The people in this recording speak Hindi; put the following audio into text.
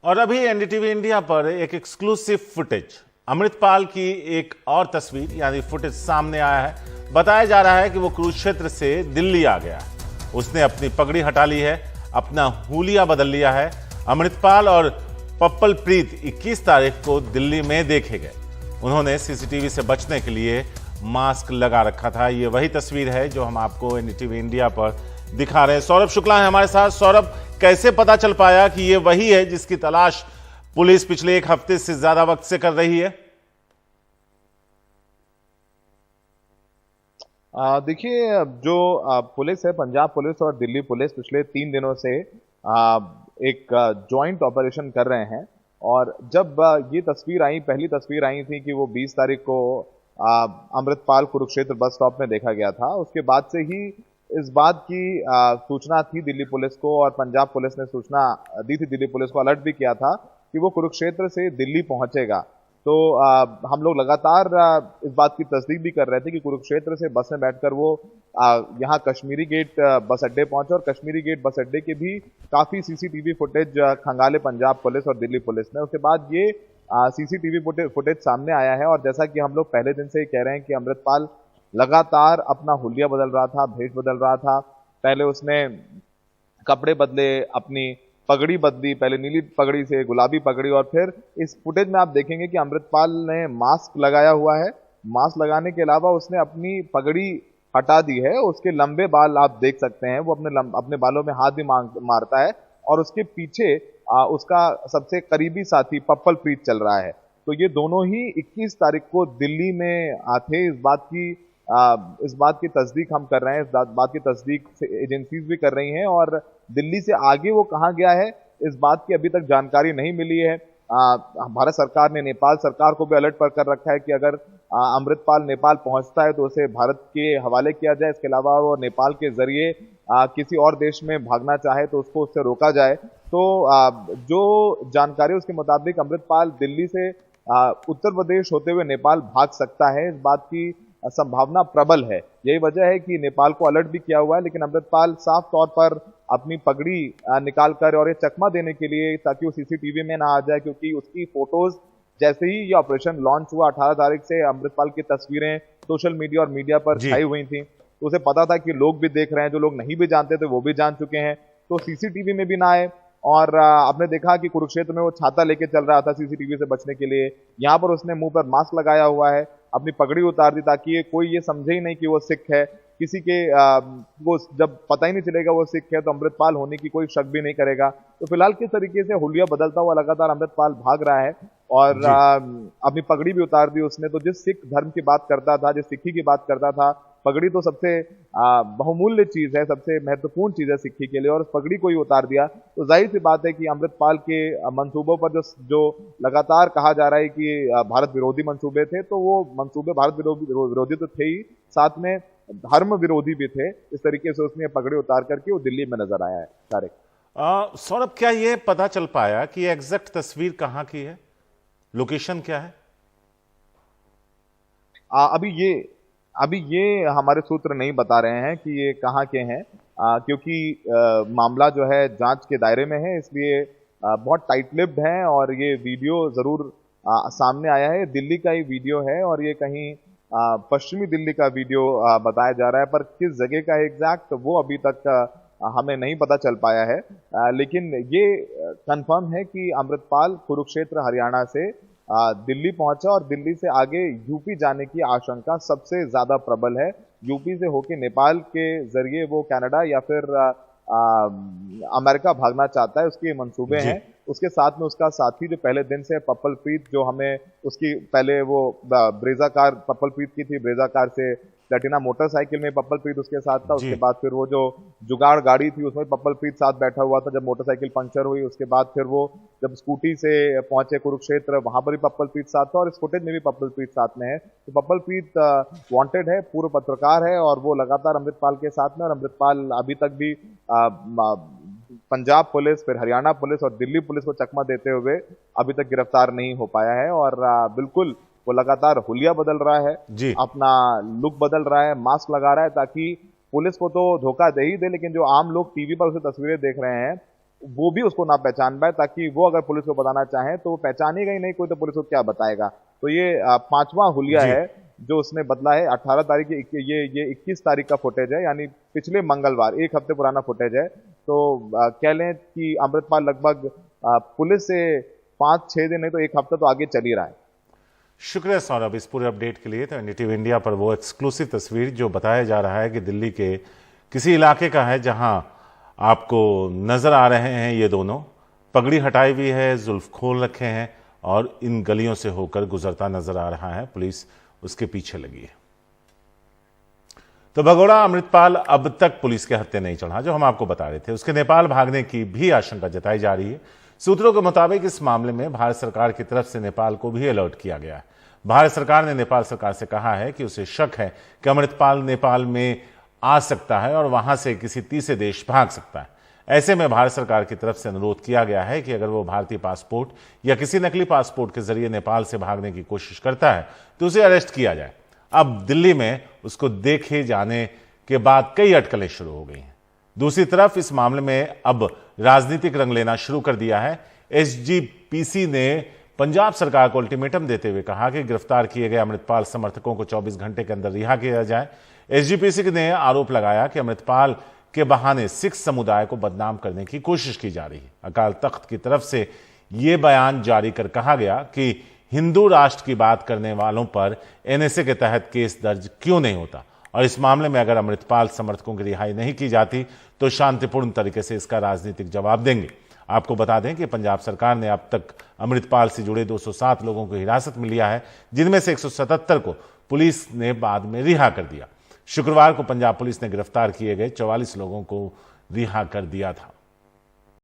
और अभी एनडीटीवी इंडिया पर एक एक्सक्लूसिव फुटेज, अमृतपाल की एक और तस्वीर यानी फुटेज सामने आया है। बताया जा रहा है कि वो कुरुक्षेत्र से दिल्ली आ गया, उसने अपनी पगड़ी हटा ली है, अपना हुलिया बदल लिया है। अमृतपाल और पप्पल प्रीत 21 तारीख को दिल्ली में देखे गए। उन्होंने सीसीटीवी से बचने के लिए मास्क लगा रखा था। ये वही तस्वीर है जो हम आपको एनडीटीवी इंडिया पर दिखा रहे हैं। सौरभ शुक्ला है हमारे साथ। सौरभ, कैसे पता चल पाया कि ये वही है जिसकी तलाश पुलिस पिछले एक हफ्ते से ज्यादा वक्त से कर रही है? देखिए, जो पुलिस है, पंजाब पुलिस और दिल्ली पुलिस पिछले 3 दिनों से एक जॉइंट ऑपरेशन कर रहे हैं। और जब ये तस्वीर आई, पहली तस्वीर आई थी कि वो 20 तारीख को अमृतपाल कुरुक्षेत्र बस स्टॉप में देखा गया था, उसके बाद से ही इस बात की सूचना थी दिल्ली पुलिस को, और पंजाब पुलिस ने सूचना दी थी दिल्ली पुलिस को, अलर्ट भी किया था कि वो कुरुक्षेत्र से दिल्ली पहुंचेगा। तो हम लोग लगातार इस बात की तस्दीक भी कर रहे थे कि कुरुक्षेत्र से बस में बैठकर वो यहाँ कश्मीरी गेट बस अड्डे पहुंचे, और कश्मीरी गेट बस अड्डे के भी काफी सीसीटीवी फुटेज खंगाले पंजाब पुलिस और दिल्ली पुलिस ने। उसके बाद ये सीसीटीवी फुटेज सामने आया है, और जैसा कि हम लोग पहले दिन से ही कह रहे हैं कि अमृतपाल लगातार अपना हुलिया बदल रहा था, भेष बदल रहा था। पहले उसने कपड़े बदले, अपनी पगड़ी बदली, पहले नीली पगड़ी से गुलाबी पगड़ी, और फिर इस फुटेज में आप देखेंगे कि अमृतपाल ने मास्क लगाया हुआ है। मास्क लगाने के अलावा उसने अपनी पगड़ी हटा दी है। उसके लंबे बाल आप देख सकते हैं, वो अपने बालों में हाथ भी मारता है, और उसके पीछे उसका सबसे करीबी साथी पप्पल प्रीत चल रहा है। तो ये दोनों ही 21 तारीख को दिल्ली में थे। इस बात की तस्दीक हम कर रहे हैं, इस बात की तस्दीक एजेंसीज भी कर रही हैं, और दिल्ली से आगे वो कहाँ गया है इस बात की अभी तक जानकारी नहीं मिली है। भारत सरकार ने नेपाल सरकार को भी अलर्ट पर कर रखा है कि अगर अमृतपाल नेपाल पहुंचता है तो उसे भारत के हवाले किया जाए। इसके अलावा वो नेपाल के जरिए किसी और देश में भागना चाहे तो उसको उससे रोका जाए। तो जो जानकारी उसके मुताबिक अमृतपाल दिल्ली से उत्तर प्रदेश होते हुए नेपाल भाग सकता है, इस बात की संभावना प्रबल है। यही वजह है कि नेपाल को अलर्ट भी किया हुआ है, लेकिन अमृतपाल साफ तौर पर अपनी पगड़ी निकालकर और ये चकमा देने के लिए, ताकि वो सीसीटीवी में ना आ जाए, क्योंकि उसकी फोटोज जैसे ही ये ऑपरेशन लॉन्च हुआ 18 तारीख से अमृतपाल की तस्वीरें सोशल मीडिया और मीडिया पर छाई हुई थी, तो उसे पता था कि लोग भी देख रहे हैं, जो लोग नहीं भी जानते थे वो भी जान चुके हैं, तो सीसीटीवी में भी ना आए। और आपने देखा कि कुरुक्षेत्र में वो छाता लेके चल रहा था सीसीटीवी से बचने के लिए। यहाँ पर उसने मुंह पर मास्क लगाया हुआ है, अपनी पगड़ी उतार दी, ताकि कोई ये समझे ही नहीं कि वो सिख है। किसी के वो जब पता ही नहीं चलेगा वो सिख है, तो अमृतपाल होने की कोई शक भी नहीं करेगा। तो फिलहाल किस तरीके से हुलिया बदलता हुआ लगातार अमृतपाल भाग रहा है, और अपनी पगड़ी भी उतार दी उसने। तो जिस सिख धर्म की बात करता था, जिस सिक्खी की बात करता था, पगड़ी तो सबसे बहुमूल्य चीज है, सबसे महत्वपूर्ण चीज है सिक्खी के लिए, और उस पगड़ी को ही उतार दिया। तो जाहिर सी बात है कि अमृतपाल के मंसूबों पर जो लगातार कहा जा रहा है कि भारत विरोधी मंसूबे थे, तो वो मंसूबे भारत विरोधी तो थे ही, साथ में धर्म विरोधी भी थे। इस तरीके से उसने पगड़ी उतार करके वो दिल्ली में नजर आया है। तारिक, सौरभ, क्या ये पता चल पाया कि एग्जैक्ट तस्वीर कहां की है, लोकेशन क्या है? अभी ये हमारे सूत्र नहीं बता रहे हैं कि ये कहाँ के हैं, क्योंकि मामला जो है जांच के दायरे में है, इसलिए बहुत टाइट लिप्ड है। और ये वीडियो जरूर सामने आया है, दिल्ली का ही वीडियो है, और ये कहीं पश्चिमी दिल्ली का वीडियो बताया जा रहा है, पर किस जगह का है एग्जैक्ट वो अभी तक हमें नहीं पता चल पाया है। लेकिन ये कंफर्म है कि अमृतपाल कुरुक्षेत्र हरियाणा से दिल्ली पहुंचा, और दिल्ली से आगे यूपी जाने की आशंका सबसे ज्यादा प्रबल है। यूपी से होके नेपाल के जरिए वो कनाडा या फिर अमेरिका भागना चाहता है, उसके मंसूबे हैं। उसके साथ में उसका साथी जो पहले दिन से पप्पल प्रीत, जो हमें उसकी पहले वो ब्रेजा कार पप्पल प्रीत की थी, ब्रेजा कार से प्लेटिना मोटरसाइकिल में पप्पल प्रीत उसके साथ था। उसके बाद फिर वो जो जुगाड़ गाड़ी थी उसमें पप्पल प्रीत साथ बैठा हुआ था जब मोटरसाइकिल पंक्चर हुई। उसके बाद फिर वो जब स्कूटी से पहुंचे कुरुक्षेत्र, वहां पर भी पप्पल प्रीत साथ था, और इस फुटेज में भी पप्पल प्रीत साथ में है। तो पप्पल प्रीत वांटेड है, पूर्व पत्रकार है, और वो लगातार अमृतपाल के साथ में, और अमृतपाल अभी तक भी पंजाब पुलिस, फिर हरियाणा पुलिस और दिल्ली पुलिस को चकमा देते हुए अभी तक गिरफ्तार नहीं हो पाया है। और बिल्कुल वो लगातार हुलिया बदल रहा है, अपना लुक बदल रहा है, मास्क लगा रहा है, ताकि पुलिस को तो धोखा दे ही दे, लेकिन जो आम लोग टीवी पर उसे तस्वीरें देख रहे हैं वो भी उसको ना पहचान पाए, ताकि वो अगर पुलिस को बताना चाहे तो वो पहचानेगा ही नहीं, कोई तो पुलिस को क्या बताएगा। तो ये पांचवा हुलिया जी। है जो उसने बदला है। 18 तारीख की ये 21 तारीख का फुटेज है, यानी पिछले मंगलवार, एक हफ्ते पुराना फुटेज है। तो कह लें कि अमृतपाल लगभग पुलिस से 5-6 दिन नहीं तो एक हफ्ता तो आगे चल ही रहा है। शुक्रिया सौरभ इस पूरे अपडेट के लिए। तो एनडीटीवी इंडिया पर वो एक्सक्लूसिव तस्वीर जो बताया जा रहा है कि दिल्ली के किसी इलाके का है, जहां आपको नजर आ रहे हैं ये दोनों, पगड़ी हटाई हुई है, जुल्फ खोल रखे हैं और इन गलियों से होकर गुजरता नजर आ रहा है। पुलिस उसके पीछे लगी है। तो भगोड़ा अमृतपाल अब तक पुलिस के हत्थे नहीं चढ़ा, जो हम आपको बता रहे थे। उसके नेपाल भागने की भी आशंका जताई जा रही है। सूत्रों के मुताबिक इस मामले में भारत सरकार की तरफ से नेपाल को भी अलर्ट किया गया है। भारत सरकार ने नेपाल सरकार से कहा है कि उसे शक है कि अमृतपाल नेपाल में आ सकता है और वहां से किसी तीसरे देश भाग सकता है। ऐसे में भारत सरकार की तरफ से अनुरोध किया गया है कि अगर वो भारतीय पासपोर्ट या किसी नकली पासपोर्ट के जरिए नेपाल से भागने की कोशिश करता है तो उसे अरेस्ट किया जाए। अब दिल्ली में उसको देखे जाने के बाद कई अटकलें शुरू हो गई हैं। दूसरी तरफ इस मामले में अब राजनीतिक रंग लेना शुरू कर दिया है। एसजीपीसी ने पंजाब सरकार को अल्टीमेटम देते हुए कहा कि गिरफ्तार किए गए अमृतपाल समर्थकों को 24 घंटे के अंदर रिहा किया जाए। एसजीपीसी ने आरोप लगाया कि अमृतपाल के बहाने सिख समुदाय को बदनाम करने की कोशिश की जा रही है। अकाल तख्त की तरफ से यह बयान जारी कर कहा गया कि हिंदू राष्ट्र की बात करने वालों पर एनएसए के तहत केस दर्ज क्यों नहीं होता, और इस मामले में अगर अमृतपाल समर्थकों की रिहाई नहीं की जाती तो शांतिपूर्ण तरीके से इसका राजनीतिक जवाब देंगे। आपको बता दें कि पंजाब सरकार ने अब तक अमृतपाल से जुड़े 207 लोगों को हिरासत में लिया है, जिनमें से 177 को पुलिस ने बाद में रिहा कर दिया। शुक्रवार को पंजाब पुलिस ने गिरफ्तार किए गए 44 लोगों को रिहा कर दिया था।